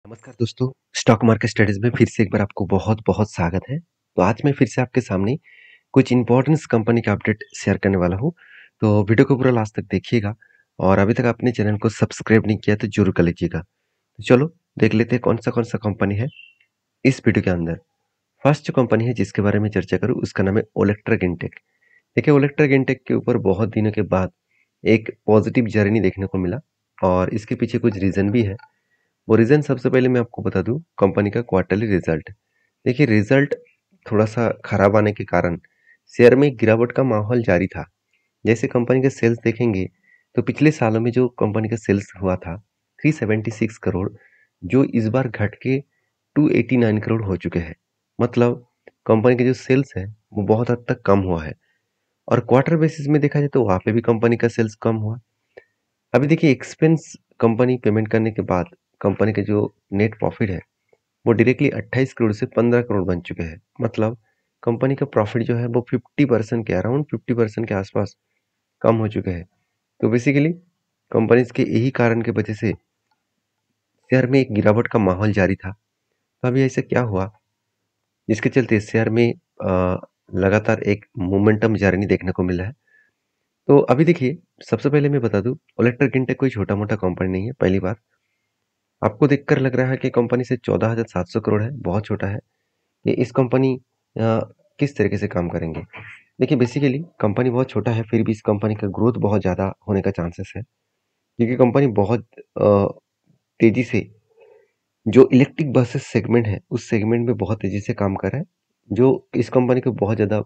नमस्कार दोस्तों, stock market studies में फिर से एक बार आपको बहुत बहुत स्वागत है। तो आज मैं फिर से आपके सामने कुछ इंपॉर्टेंस कंपनी का अपडेट शेयर करने वाला हूँ। तो वीडियो को पूरा लास्ट तक देखिएगा और अभी तक आपने चैनल को सब्सक्राइब नहीं किया तो जरूर कर लीजिएगा। तो चलो देख लेते हैं कौन सा कंपनी है इस वीडियो के अंदर। फर्स्ट जो कंपनी है जिसके बारे में चर्चा करूँ उसका नाम है ओलेक्ट्रा गिनटेक। देखिए ओलेक्ट्रा गिनटेक के ऊपर बहुत दिनों के बाद एक पॉजिटिव जर्नी देखने को मिला और इसके पीछे कुछ रीजन भी है। वो रीज़न सबसे पहले मैं आपको बता दूं कंपनी का क्वार्टरली रिजल्ट। देखिए रिजल्ट थोड़ा सा खराब आने के कारण शेयर में गिरावट का माहौल जारी था। जैसे कंपनी के सेल्स देखेंगे तो पिछले सालों में जो कंपनी का सेल्स हुआ था 376 करोड़, जो इस बार घट के 289 करोड़ हो चुके हैं। मतलब कंपनी के जो सेल्स है वो बहुत हद तक कम हुआ है और क्वार्टर बेसिस में देखा जाए तो वहाँ पे भी कंपनी का सेल्स कम हुआ। अभी देखिए एक्सपेंस कंपनी पेमेंट करने के बाद कंपनी का जो नेट प्रॉफिट है वो डायरेक्टली 28 करोड़ से 15 करोड़ बन चुके हैं। मतलब कंपनी का प्रॉफिट जो है वो 50% के अराउंड 50% के आसपास कम हो चुके हैं। तो बेसिकली कंपनी के यही कारण की वजह से शेयर में एक गिरावट का माहौल जारी था। तो अभी ऐसे क्या हुआ जिसके चलते शेयर में लगातार एक मोमेंटम जर्नी देखने को मिला है। तो अभी देखिए सबसे पहले मैं बता दूं ओलेक्ट्रा किंटेक कोई छोटा मोटा कंपनी नहीं है। पहली बात आपको देखकर लग रहा है कि कंपनी से 14,700 करोड़ है, बहुत छोटा है। ये इस कंपनी किस तरीके से काम करेंगे। देखिए बेसिकली कंपनी बहुत छोटा है फिर भी इस कंपनी का ग्रोथ बहुत ज़्यादा होने का चांसेस है क्योंकि कंपनी बहुत तेज़ी से जो इलेक्ट्रिक बसेस सेगमेंट है उस सेगमेंट में बहुत तेज़ी से काम कर रहा है, जो इस कंपनी को बहुत ज़्यादा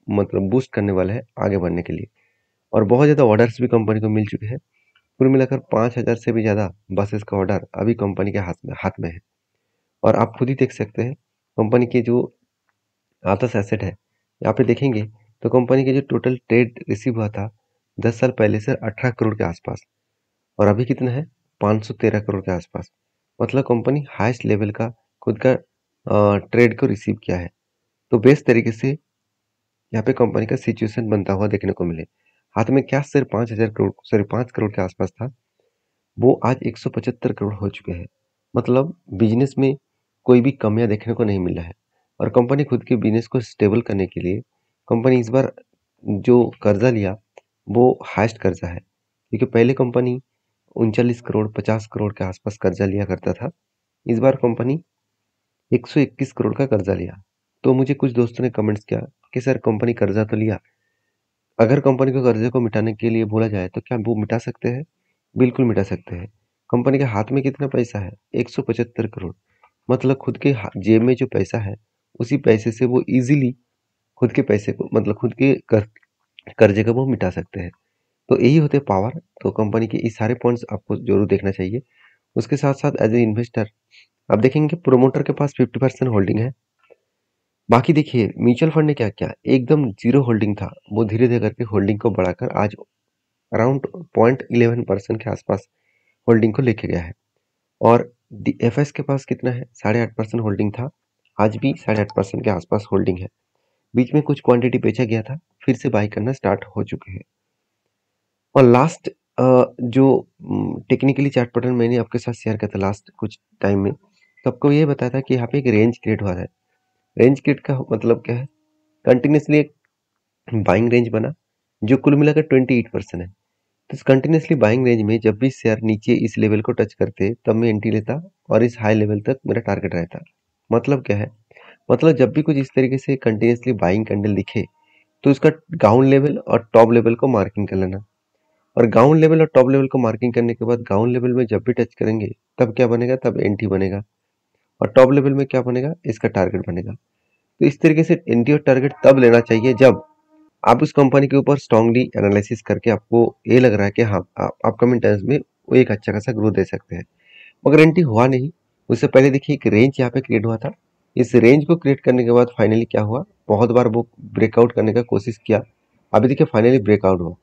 मतलब बूस्ट करने वाला है आगे बढ़ने के लिए। और बहुत ज़्यादा ऑर्डर्स भी कंपनी को मिल चुके हैं। कुल मिलाकर 5,000 से भी ज़्यादा बसेस का ऑर्डर अभी कंपनी के हाथ में है। और आप खुद ही देख सकते हैं कंपनी के जो आतस एसेट है यहाँ पे देखेंगे तो कंपनी के जो टोटल ट्रेड रिसीव हुआ था 10 साल पहले से 18 करोड़ के आसपास और अभी कितना है 513 करोड़ के आसपास। मतलब कंपनी हाईएस्ट लेवल का खुद का ट्रेड को रिसीव किया है। तो बेस्ट तरीके से यहाँ पे कंपनी का सिचुएशन बनता हुआ देखने को मिले। हाथ में क्या सिर्फ 5,000 करोड़ सॉरी 5 करोड़ के आसपास था, वो आज 175 करोड़ हो चुके हैं। मतलब बिजनेस में कोई भी कमियां देखने को नहीं मिला है और कंपनी खुद के बिजनेस को स्टेबल करने के लिए कंपनी इस बार जो कर्जा लिया वो हाईएस्ट कर्जा है क्योंकि पहले कंपनी 39 करोड़ 50 करोड़ के आसपास कर्जा लिया करता था। इस बार कंपनी 121 करोड़ का कर्जा लिया। तो मुझे कुछ दोस्तों ने कमेंट्स किया कि सर कंपनी कर्जा तो लिया, अगर कंपनी को कर्जे को मिटाने के लिए बोला जाए तो क्या वो मिटा सकते हैं? बिल्कुल मिटा सकते हैं। कंपनी के हाथ में कितना पैसा है? 175 करोड़। मतलब खुद के जेब में जो पैसा है उसी पैसे से वो इजीली खुद के पैसे को मतलब खुद के कर्जे को वो मिटा सकते हैं। तो यही होते पावर। तो कंपनी के इस सारे पॉइंट्स आपको जरूर देखना चाहिए। उसके साथ साथ एज ए इन्वेस्टर आप देखेंगे प्रोमोटर के पास 50% होल्डिंग है। बाकी देखिए म्यूचुअल फंड ने क्या किया, एकदम जीरो होल्डिंग था, वो धीरे धीरे करके होल्डिंग को बढ़ाकर आज अराउंड 0.11% के आसपास होल्डिंग को लेके गया है। और एफएस के पास कितना है, 8.5% होल्डिंग था, आज भी 8.5% के आसपास होल्डिंग है। बीच में कुछ क्वांटिटी बेचा गया था, फिर से बाई करना स्टार्ट हो चुके हैं। और लास्ट जो टेक्निकली चार्ट पैटर्न मैंने आपके साथ शेयर किया था लास्ट कुछ टाइम में, तो आपको ये बताया था कि यहाँ पे एक रेंज क्रिएट हुआ है। रेंज क्रिएट का मतलब क्या है, कंटिन्यूसली एक बाइंग रेंज बना जो कुल मिलाकर 28% है। तो इस कंटिन्यूसली बाइंग रेंज में जब भी शेयर नीचे इस लेवल को टच करते तब मैं एंट्री लेता और इस हाई लेवल तक मेरा टारगेट रहता। मतलब क्या है, मतलब जब भी कुछ इस तरीके से कंटिन्यूसली बाइंग कैंडल दिखे तो इसका ग्राउंड लेवल और टॉप लेवल को मार्किंग कर लेना। और ग्राउंड लेवल और टॉप लेवल को मार्किंग करने के बाद ग्राउंड लेवल में जब भी टच करेंगे तब क्या बनेगा, तब एंट्री बनेगा। और टॉप लेवल में क्या बनेगा, इसका टारगेट बनेगा। तो इस तरीके से एंट्री और टारगेट तब लेना चाहिए जब आप उस कंपनी के ऊपर स्ट्रांगली एनालिसिस करके आपको ये लग रहा है कि हाँ अपकमिंग टाइम्स में वो एक अच्छा खासा ग्रोथ दे सकते हैं। मगर एंट्री हुआ नहीं, उससे पहले देखिए एक रेंज यहाँ पे क्रिएट हुआ था। इस रेंज को क्रिएट करने के बाद फाइनली क्या हुआ, बहुत बार वो ब्रेकआउट करने का कोशिश किया, अभी देखिए फाइनली ब्रेकआउट हुआ।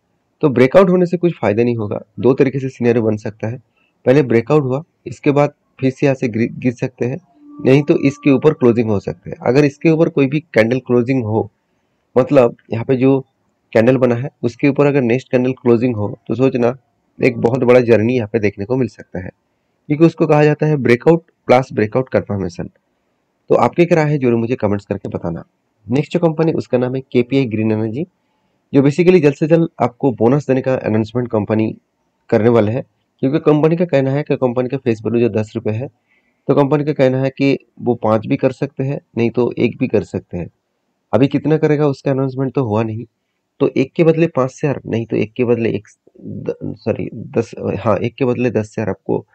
तो ब्रेकआउट होने से कुछ फायदा नहीं होगा, दो तरीके से सिनेरियो बन सकता है। पहले ब्रेकआउट हुआ, इसके बाद फिर से यहाँ से गिर सकते हैं, नहीं तो इसके ऊपर क्लोजिंग हो सकते हैं। अगर इसके ऊपर कोई भी कैंडल क्लोजिंग हो, मतलब यहाँ पे जो कैंडल बना है उसके ऊपर अगर नेक्स्ट कैंडल क्लोजिंग हो तो सोचना एक बहुत बड़ा जर्नी यहाँ पे देखने को मिल सकता है। क्योंकि उसको कहा जाता है ब्रेकआउट प्लस ब्रेकआउट कंफर्मेशन। तो आपकी क्या राय है जरूर मुझे कमेंट्स करके बताना। नेक्स्ट जो कंपनी उसका नाम है केपीआई ग्रीन एनर्जी, जो बेसिकली जल्द से जल्द आपको बोनस देने का अनाउंसमेंट कंपनी करने वाले है। क्योंकि कंपनी का कहना है कि कंपनी का फेस वैल्यू जो 10 रुपये है, तो कंपनी का कहना है कि वो 5 भी कर सकते हैं, नहीं तो 1 भी कर सकते हैं। अभी कितना करेगा उसका अनाउंसमेंट तो हुआ नहीं। तो 1 के बदले 5 शेयर, नहीं तो 1 के बदले एक सॉरी 10, हाँ 1 के बदले 10 शेयर आपको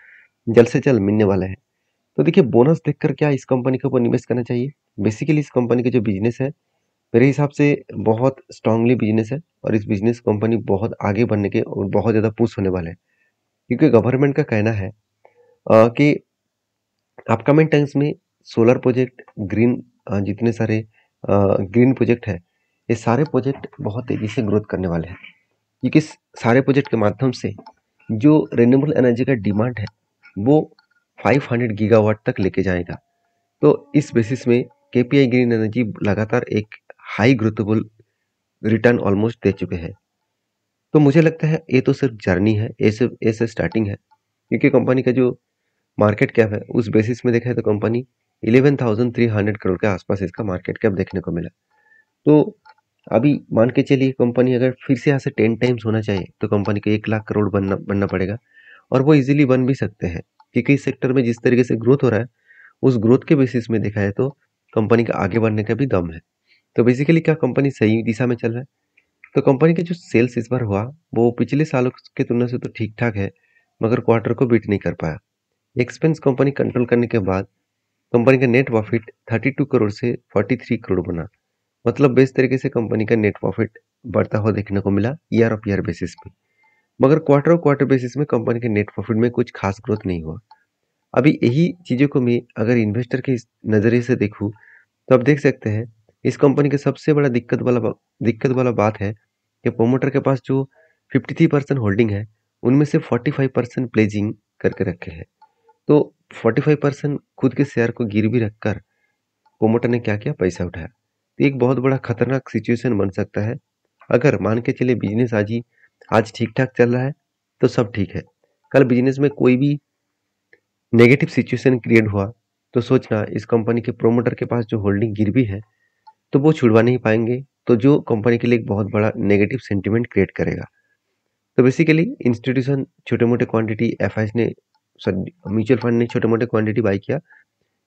जल्द से जल्द मिलने वाला है। तो देखिए बोनस देखकर क्या इस कंपनी के ऊपर निवेश करना चाहिए। बेसिकली इस कंपनी का जो बिजनेस है मेरे हिसाब से बहुत स्ट्रांगली बिजनेस है, और इस बिजनेस कंपनी बहुत आगे बढ़ने के और बहुत ज़्यादा पुश होने वाले हैं। क्योंकि गवर्नमेंट का कहना है कि अपकमिंग टाइम्स में सोलर प्रोजेक्ट, ग्रीन जितने सारे ग्रीन प्रोजेक्ट है, ये सारे प्रोजेक्ट बहुत तेजी से ग्रोथ करने वाले हैं। क्योंकि इस सारे प्रोजेक्ट के माध्यम से जो रिन्यूएबल एनर्जी का डिमांड है वो 500 गीगावाट तक लेके जाएगा। तो इस बेसिस में केपीआई ग्रीन एनर्जी लगातार एक हाई ग्रोथेबल रिटर्न ऑलमोस्ट दे चुके हैं। तो मुझे लगता है ये तो सिर्फ जर्नी है, ये सिर्फ स्टार्टिंग है। क्योंकि कंपनी का जो मार्केट कैप है उस बेसिस में देखा है तो कंपनी 11,300 करोड़ के आसपास इसका मार्केट कैप देखने को मिला। तो अभी मान के चलिए कंपनी अगर फिर से यहाँ से 10 टाइम्स होना चाहिए तो कंपनी को 1 लाख करोड़ बनना बनना पड़ेगा, और वो इजीली बन भी सकते हैं। क्योंकि इस सेक्टर में जिस तरीके से ग्रोथ हो रहा है उस ग्रोथ के बेसिस में देखा है तो कंपनी का आगे बढ़ने का भी दम है। तो बेसिकली क्या कंपनी सही दिशा में चल रहा है। तो कंपनी के जो सेल्स इस बार हुआ वो पिछले सालों की तुलना से तो ठीक ठाक है, मगर क्वार्टर को बीट नहीं कर पाया। एक्सपेंस कंपनी कंट्रोल करने के बाद कंपनी का नेट प्रॉफिट 32 करोड़ से 43 करोड़ बना। मतलब बेस तरीके से कंपनी का नेट प्रॉफिट बढ़ता हुआ देखने को मिला ईयर ऑफ ईयर बेसिस पे। मगर क्वार्टर ऑफ क्वार्टर बेसिस में कंपनी के नेट प्रॉफिट में कुछ खास ग्रोथ नहीं हुआ। अभी यही चीज़ों को मैं अगर इन्वेस्टर के नज़रिए से देखूँ तो आप देख सकते हैं इस कंपनी का सबसे बड़ा दिक्कत वाला बात है कि प्रोमोटर के पास जो 53% होल्डिंग है उनमें से 45% प्लेजिंग करके रखे हैं। तो 45% खुद के शेयर को गिरवी रखकर प्रोमोटर ने क्या किया, पैसा उठाया। तो एक बहुत बड़ा खतरनाक सिचुएशन बन सकता है। अगर मान के चलिए बिजनेस आज ठीक ठाक चल रहा है तो सब ठीक है, कल बिजनेस में कोई भी नेगेटिव सिचुएशन क्रिएट हुआ तो सोचना इस कंपनी के प्रोमोटर के पास जो होल्डिंग गिरवी है तो वो छुड़वा नहीं पाएंगे, तो जो कंपनी के लिए एक बहुत बड़ा नेगेटिव सेंटिमेंट क्रिएट करेगा। तो बेसिकली इंस्टीट्यूशन छोटे मोटे क्वांटिटी एफआईएस ने, म्यूचुअल फंड ने छोटे मोटे क्वांटिटी बाई किया।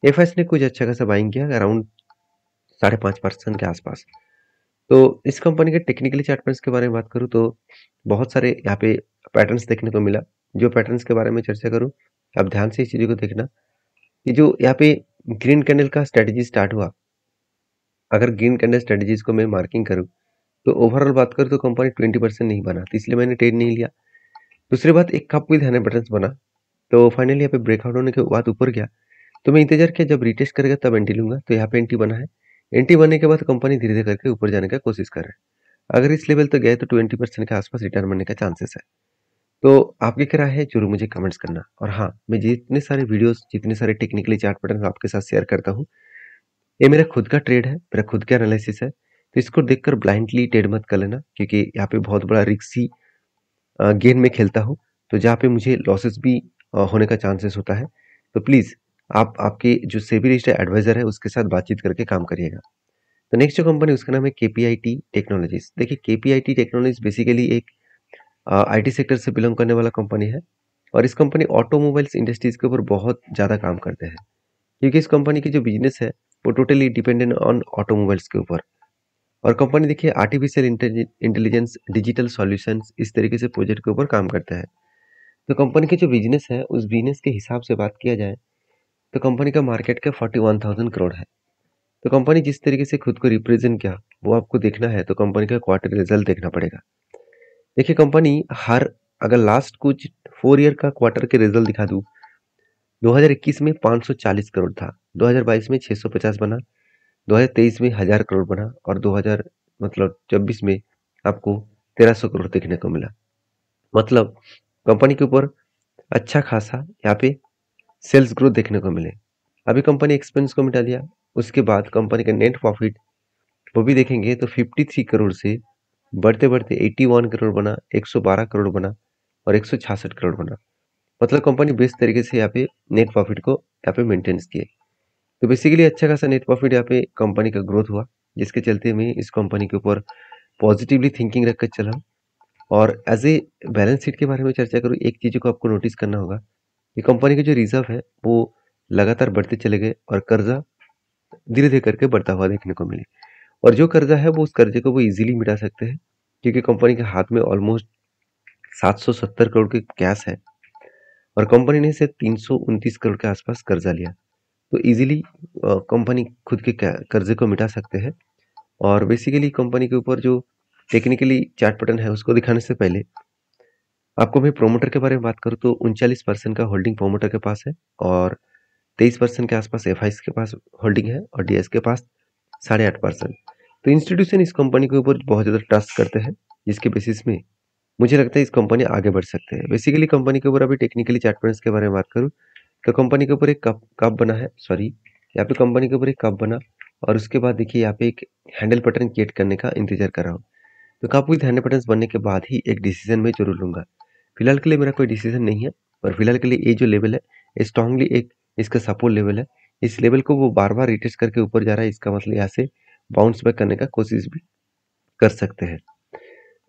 एफआईएस ने कुछ अच्छा खासा बाइंग किया अराउंड 5.5% के आसपास। तो इस कंपनी के टेक्निकली चार्ट पैटर्न्स के बारे में बात करूँ तो बहुत सारे यहाँ पे पैटर्न्स देखने को मिला। जो पैटर्न्स के बारे में चर्चा करूँ, आप ध्यान से इस चीज़ों को देखना कि जो यहाँ पे ग्रीन कैंडल का स्ट्रेटेजी स्टार्ट हुआ, अगर ग्रीन कैंडल स्ट्रेटेजीज को मैं मार्किंग करूँ तो ओवरऑल बात करूँ तो कंपनी 20% नहीं बना, तो इसलिए मैंने ट्रेड नहीं लिया। दूसरी बात, एक कप विद हैंड पैटर्न्स बना, तो फाइनली यहाँ पे ब्रेकआउट होने के बाद ऊपर गया, तो मैं इंतजार किया जब रिटेस्ट करेगा तब एंट्री लूंगा। तो यहाँ पे एंट्री बना है। एंट्री बनने के बाद कंपनी धीरे धीरे करके ऊपर जाने का कोशिश कर रहा है। अगर इस लेवल तक गए तो 20% के आसपास रिटर्न बनने का चांसेस है। तो आपकी क्या राय है जरूर मुझे कमेंट्स करना। और हाँ, मैं जितने सारे वीडियोस, जितने सारे टेक्निकली चार्ट पैटर्न आपके साथ शेयर करता हूँ, ये मेरा खुद का ट्रेड है, मेरा खुद का एनालिसिस है। तो इसको देखकर ब्लाइंडली ट्रेड मत कर लेना, क्योंकि यहाँ पे बहुत बड़ा रिस्की गेम में खेलता हूँ, तो जहाँ पे मुझे लॉसेस भी होने का चांसेस होता है। तो प्लीज़ आप आपके जो सेबी रजिस्टर्ड एडवाइजर है उसके साथ बातचीत करके काम करिएगा। तो नेक्स्ट जो कंपनी उसका नाम है केपीआईटी टेक्नोलॉजीज। देखिए केपीआईटी टेक्नोलॉजीज बेसिकली एक आईटी सेक्टर से बिलोंग करने वाला कंपनी है, और इस कंपनी ऑटोमोबाइल्स इंडस्ट्रीज के ऊपर बहुत ज़्यादा काम करते हैं। क्योंकि इस कंपनी की जो बिजनेस है वो टोटली डिपेंडेंट ऑन ऑटोमोबाइल्स के ऊपर। और कंपनी देखिए आर्टिफिशियल इंटेलिजेंस, डिजिटल सॉल्यूशंस, इस तरीके से प्रोजेक्ट के ऊपर काम करता है। तो कंपनी के जो बिजनेस है उस बिजनेस के हिसाब से बात किया जाए तो कंपनी का मार्केट कैप 41,000 करोड़ है। तो कंपनी जिस तरीके से खुद को रिप्रेजेंट किया वो आपको देखना है तो कंपनी का क्वार्टर रिजल्ट देखना पड़ेगा। देखिए कंपनी हर, अगर लास्ट कुछ 4 ईयर का क्वार्टर के रिजल्ट दिखा दूं, 2021 में 540 करोड़ था, 2022 में 650 बना, 2023 में 1000 करोड़ बना, और 2000 मतलब 24 में आपको 1300 करोड़ देखने को मिला। मतलब कंपनी के ऊपर अच्छा खासा यहाँ पे सेल्स ग्रोथ देखने को मिले। अभी कंपनी एक्सपेंस को मिटा दिया, उसके बाद कंपनी का नेट प्रॉफिट वो भी देखेंगे तो 53 करोड़ से बढ़ते बढ़ते 81 करोड़ बना, 112 करोड़ बना, और 166 करोड़ बना। मतलब कंपनी बेस्ट तरीके से यहाँ पे नेट प्रॉफिट को यहाँ पे मेंटेनेंस किए। तो बेसिकली अच्छा खासा नेट प्रॉफिट यहाँ पे कंपनी का ग्रोथ हुआ, जिसके चलते मैं इस कंपनी के ऊपर पॉजिटिवली थिंकिंग रख कर चला हूँ। और एज ए बैलेंस शीट के बारे में चर्चा करूँ, एक चीज़ को आपको नोटिस करना होगा कि कंपनी के जो रिजर्व है वो लगातार बढ़ते चले गए और कर्जा धीरे धीरे करके बढ़ता हुआ देखने को मिले। और जो कर्जा है वो उस कर्जे को वो इजीली मिटा सकते हैं, क्योंकि कंपनी के हाथ में ऑलमोस्ट 770 करोड़ के कैश है और कंपनी ने से 329 करोड़ के आसपास कर्जा लिया। तो इजीली कंपनी खुद के कर्जे को मिटा सकते हैं। और बेसिकली कंपनी के ऊपर जो टेक्निकली चार्ट पैटर्न है उसको दिखाने से पहले आपको मैं प्रोमोटर के बारे में बात करूँ तो 39% का होल्डिंग प्रोमोटर के पास है और 23% के आसपास एफ के पास होल्डिंग है और डीएस के पास 8.5%। तो इंस्टीट्यूशन इस कंपनी के ऊपर बहुत ज़्यादा ट्रस्ट करते हैं, जिसके बेसिस में मुझे लगता है इस कंपनी आगे बढ़ सकते हैं। बेसिकली कंपनी के ऊपर अभी टेक्निकली चार्ट पैटर्न्स के बारे में बात करूँ तो कंपनी के ऊपर एक कप बना है, सॉरी यहाँ पे कंपनी के ऊपर एक कप बना और उसके बाद देखिए यहाँ पे एक हैंडल पैटर्न क्रिएट करने का इंतजार कर रहा हूँ। तो कप विद हैंडल पैटर्न्स बनने के बाद ही एक डिसीजन मैं जरूर लूंगा। फिलहाल के लिए मेरा कोई डिसीजन नहीं है, और फिलहाल के लिए ये जो लेवल है स्ट्रांगली एक इसका सपोर्ट लेवल है। इस लेवल को वो बार बार रिटेस्ट करके ऊपर जा रहा है, इसका मतलब यहाँ से बाउंस बैक करने का कोशिश भी कर सकते हैं।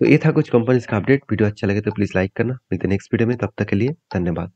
तो ये था कुछ कंपनीज का अपडेट। वीडियो अच्छा लगे तो प्लीज लाइक करना। मिलते हैं नेक्स्ट वीडियो में, तब तक के लिए धन्यवाद।